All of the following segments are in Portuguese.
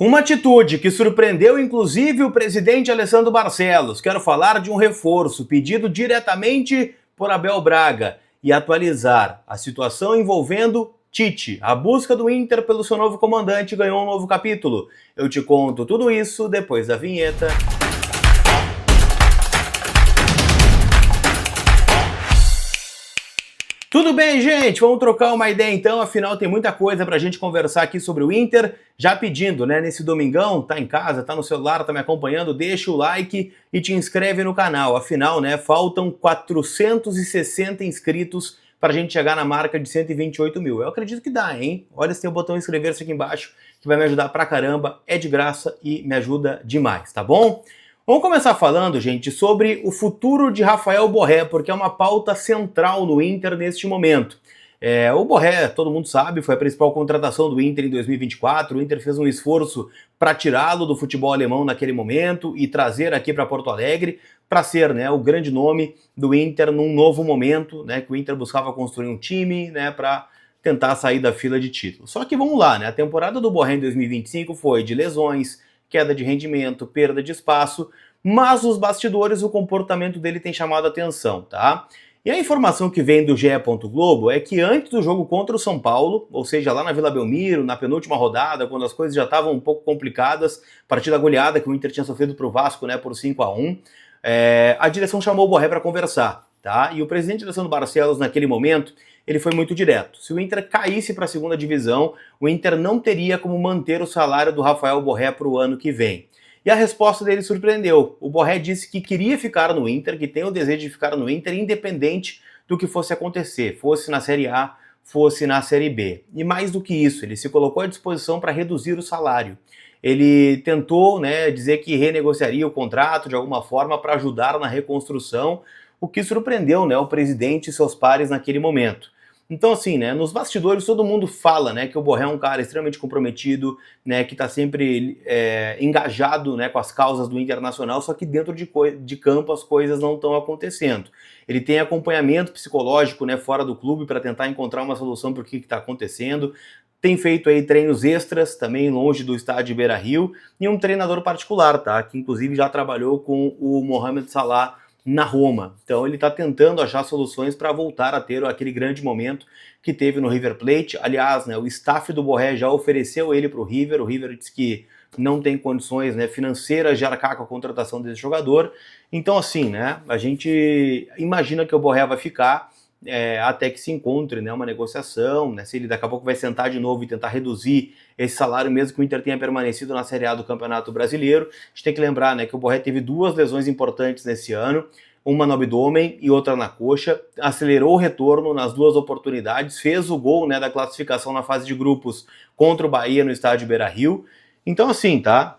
Uma atitude que surpreendeu inclusive o presidente Alessandro Barcelos. Quero falar de um reforço pedido diretamente por Abel Braga e atualizar a situação envolvendo Tite. A busca do Inter pelo seu novo comandante ganhou um novo capítulo. Eu te conto tudo isso depois da vinheta. Tudo bem, gente? Vamos trocar uma ideia então, afinal tem muita coisa pra gente conversar aqui sobre o Inter. Já pedindo, né, nesse domingão, tá em casa, tá no celular, tá me acompanhando, deixa o like e te inscreve no canal. Afinal, né, faltam 460 inscritos pra gente chegar na marca de 128 mil. Eu acredito que dá, hein? Olha, se tem o botão inscrever-se aqui embaixo, que vai me ajudar pra caramba, é de graça e me ajuda demais, tá bom? Vamos começar falando, gente, sobre o futuro de Rafael Borré, porque é uma pauta central no Inter neste momento. O Borré, todo mundo sabe, foi a principal contratação do Inter em 2024. O Inter fez um esforço para tirá-lo do futebol alemão naquele momento e trazer aqui para Porto Alegre para ser, né, o grande nome do Inter num novo momento, né, que o Inter buscava construir um time, né, para tentar sair da fila de títulos. Só que vamos lá, né, a temporada do Borré em 2025 foi de lesões, queda de rendimento, perda de espaço, mas nos bastidores o comportamento dele tem chamado a atenção, tá? E a informação que vem do GE. Globo é que antes do jogo contra o São Paulo, ou seja, lá na Vila Belmiro, na penúltima rodada, quando as coisas já estavam um pouco complicadas, partida goleada que o Inter tinha sofrido pro Vasco, né, por 5-1, a direção chamou o Borré para conversar, tá? E o presidente Alessandro Barcelos, naquele momento, ele foi muito direto. Se o Inter caísse para a segunda divisão, o Inter não teria como manter o salário do Rafael Borré para o ano que vem. E a resposta dele surpreendeu. O Borré disse que queria ficar no Inter, que tem o desejo de ficar no Inter, independente do que fosse acontecer, fosse na Série A, fosse na Série B. E mais do que isso, ele se colocou à disposição para reduzir o salário. Ele tentou, né, dizer que renegociaria o contrato de alguma forma para ajudar na reconstrução, o que surpreendeu, né, o presidente e seus pares naquele momento. Então, assim, né, nos bastidores todo mundo fala, né, que o Borré é um cara extremamente comprometido, né, que está sempre engajado, né, com as causas do Internacional, só que dentro de campo as coisas não estão acontecendo. Ele tem acompanhamento psicológico, né, fora do clube para tentar encontrar uma solução para o que está acontecendo. Tem feito aí treinos extras, também longe do estádio Beira-Rio, e um treinador particular, tá, que inclusive já trabalhou com o Mohamed Salah na Roma. Então ele está tentando achar soluções para voltar a ter aquele grande momento que teve no River Plate. Aliás, né, o staff do Borré já ofereceu ele para o River disse que não tem condições, né, financeiras de arcar com a contratação desse jogador. Então assim, né, a gente imagina que o Borré vai ficar até que se encontre, né, uma negociação, né, se ele daqui a pouco vai sentar de novo e tentar reduzir esse salário, mesmo que o Inter tenha permanecido na Série A do Campeonato Brasileiro. A gente tem que lembrar, né, que o Borré teve duas lesões importantes nesse ano, uma no abdômen e outra na coxa, acelerou o retorno nas duas oportunidades, fez o gol, né, da classificação na fase de grupos contra o Bahia no estádio Beira-Rio. Então assim, tá?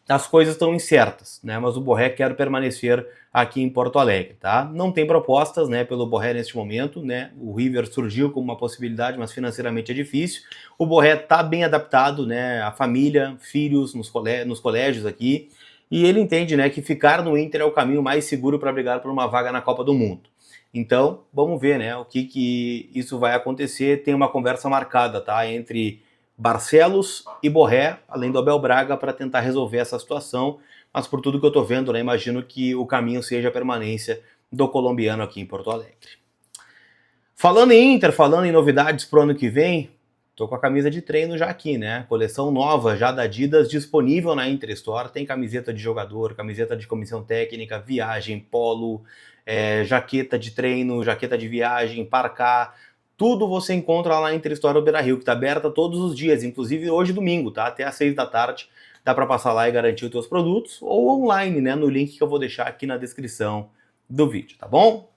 As coisas estão incertas, né? Mas o Borré quer permanecer aqui em Porto Alegre, tá? Não tem propostas, né, pelo Borré neste momento, né? O River surgiu como uma possibilidade, mas financeiramente é difícil. O Borré tá bem adaptado, né? A família, filhos nos colégios aqui, e ele entende, né, que ficar no Inter é o caminho mais seguro para brigar por uma vaga na Copa do Mundo. Então, vamos ver, né, o que isso vai acontecer. Tem uma conversa marcada, tá? Entre Barcelos e Borré, além do Abel Braga, para tentar resolver essa situação, mas por tudo que eu tô vendo, né, imagino que o caminho seja a permanência do colombiano aqui em Porto Alegre. Falando em Inter, falando em novidades pro ano que vem, tô com a camisa de treino já aqui, né, coleção nova já da Adidas disponível na Inter Store, tem camiseta de jogador, camiseta de comissão técnica, viagem, polo, jaqueta de treino, jaqueta de viagem, parká, tudo você encontra lá na Inter Store Beira-Rio, que está aberta todos os dias, inclusive hoje domingo, tá? Até às 6 da tarde, dá para passar lá e garantir os teus produtos, ou online, né, no link que eu vou deixar aqui na descrição do vídeo, tá bom?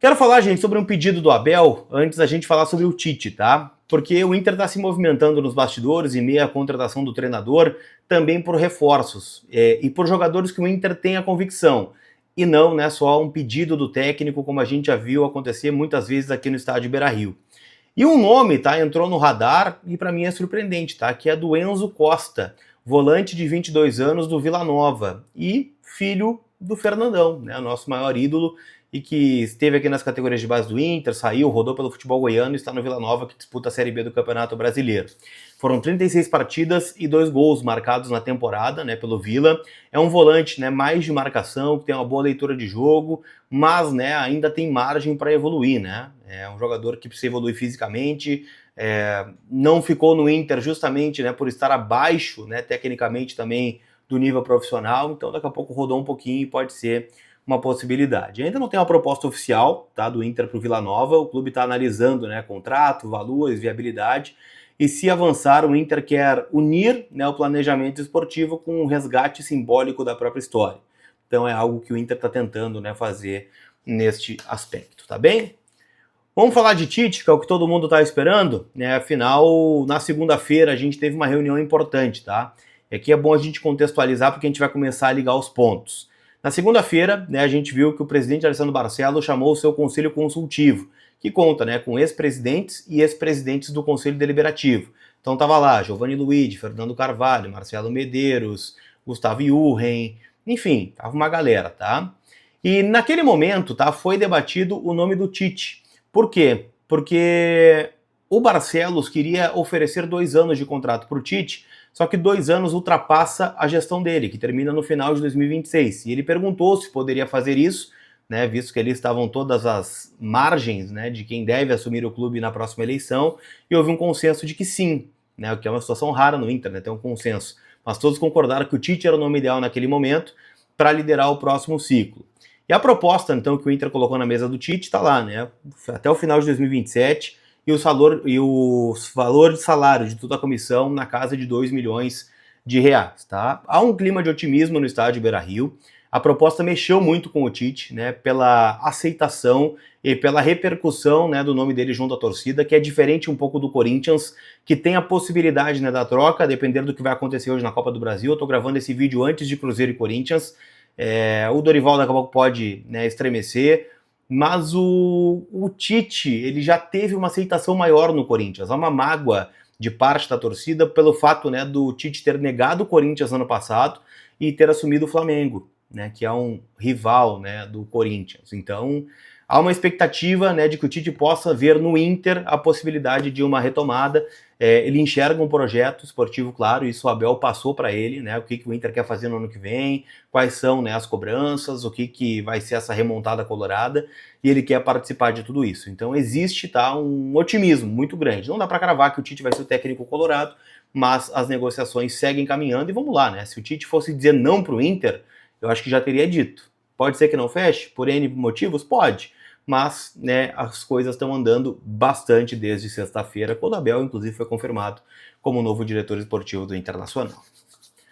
Quero falar, gente, sobre um pedido do Abel, antes da gente falar sobre o Tite, tá? Porque o Inter está se movimentando nos bastidores em meio à contratação do treinador, também por reforços, e por jogadores que o Inter tem a convicção, e não, né, só um pedido do técnico, como a gente já viu acontecer muitas vezes aqui no estádio Beira-Rio. E um nome, tá, entrou no radar e para mim é surpreendente, tá, que é do Enzo Costa, volante de 22 anos do Vila Nova e filho do Fernandão, né, nosso maior ídolo, e que esteve aqui nas categorias de base do Inter, saiu, rodou pelo futebol goiano e está no Vila Nova, que disputa a Série B do Campeonato Brasileiro. Foram 36 partidas e 2 gols marcados na temporada, né, pelo Villa. É um volante, né, mais de marcação, que tem uma boa leitura de jogo, mas, né, ainda tem margem para evoluir, né? É um jogador que precisa evoluir fisicamente, não ficou no Inter justamente, né, por estar abaixo, né, tecnicamente também do nível profissional, então daqui a pouco rodou um pouquinho e pode ser uma possibilidade. Ainda não tem uma proposta oficial, tá, do Inter para o Vila Nova, o clube está analisando, né, contrato, valores, viabilidade, e se avançar, o Inter quer unir, né, o planejamento esportivo com um resgate simbólico da própria história. Então é algo que o Inter está tentando, né, fazer neste aspecto, tá bem? Vamos falar de Tite, que é o que todo mundo está esperando, né? Afinal, na segunda-feira a gente teve uma reunião importante, tá? E aqui é bom a gente contextualizar porque a gente vai começar a ligar os pontos. Na segunda-feira, né, a gente viu que o presidente Alessandro Barcelos chamou o seu conselho consultivo, que conta, né, com ex-presidentes e ex-presidentes do Conselho Deliberativo. Então tava lá Giovanni Luigi, Fernando Carvalho, Marcelo Medeiros, Gustavo Iurren, enfim, tava uma galera, tá? E naquele momento, tá, foi debatido o nome do Tite. Por quê? Porque o Barcelos queria oferecer 2 anos de contrato para o Tite, só que 2 anos ultrapassa a gestão dele, que termina no final de 2026. E ele perguntou se poderia fazer isso, né, visto que ali estavam todas as margens, né, de quem deve assumir o clube na próxima eleição, e houve um consenso de que sim, né, o que é uma situação rara no Inter, né, ter um consenso. Mas todos concordaram que o Tite era o nome ideal naquele momento para liderar o próximo ciclo. E a proposta, então, que o Inter colocou na mesa do Tite está lá, né? Até o final de 2027, e o valor de salário de toda a comissão na casa de 2 milhões de reais, tá? Há um clima de otimismo no estádio Beira-Rio. A proposta mexeu muito com o Tite, né? Pela aceitação e pela repercussão, né, do nome dele junto à torcida, que é diferente um pouco do Corinthians, que tem a possibilidade, né, da troca, dependendo do que vai acontecer hoje na Copa do Brasil. Eu tô gravando esse vídeo antes de Cruzeiro e Corinthians. O Dorival daqui a pouco pode, né, estremecer, mas o Tite ele já teve uma aceitação maior no Corinthians. Há uma mágoa de parte da torcida pelo fato, né, do Tite ter negado o Corinthians ano passado e ter assumido o Flamengo, né, que é um rival, né, do Corinthians. Então há uma expectativa, né, de que o Tite possa ver no Inter a possibilidade de uma retomada. Ele enxerga um projeto esportivo, claro, isso o Abel passou para ele, né, o que o Inter quer fazer no ano que vem, quais são, né, as cobranças, o que vai ser essa remontada colorada, e ele quer participar de tudo isso. Então existe, tá, um otimismo muito grande. Não dá para cravar que o Tite vai ser o técnico colorado, mas as negociações seguem caminhando e vamos lá, né? Se o Tite fosse dizer não para o Inter, eu acho que já teria dito. Pode ser que não feche, por N motivos? Pode. Mas, né, as coisas estão andando bastante desde sexta-feira, quando o Abel, inclusive, foi confirmado como novo diretor esportivo do Internacional.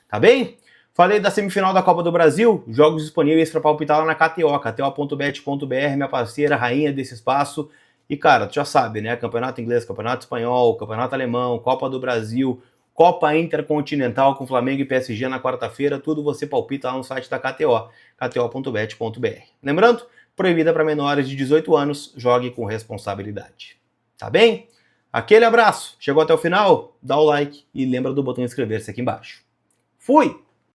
Tá bem? Falei da semifinal da Copa do Brasil, jogos disponíveis para palpitar lá na KTO, kto.bet.br, minha parceira, rainha desse espaço. E, cara, tu já sabe, né? Campeonato inglês, campeonato espanhol, campeonato alemão, Copa do Brasil, Copa Intercontinental com Flamengo e PSG na quarta-feira, tudo você palpita lá no site da KTO, kto.bet.br. Lembrando, proibida para menores de 18 anos, jogue com responsabilidade. Tá bem? Aquele abraço, chegou até o final? Dá o like e lembra do botão inscrever-se aqui embaixo. Fui!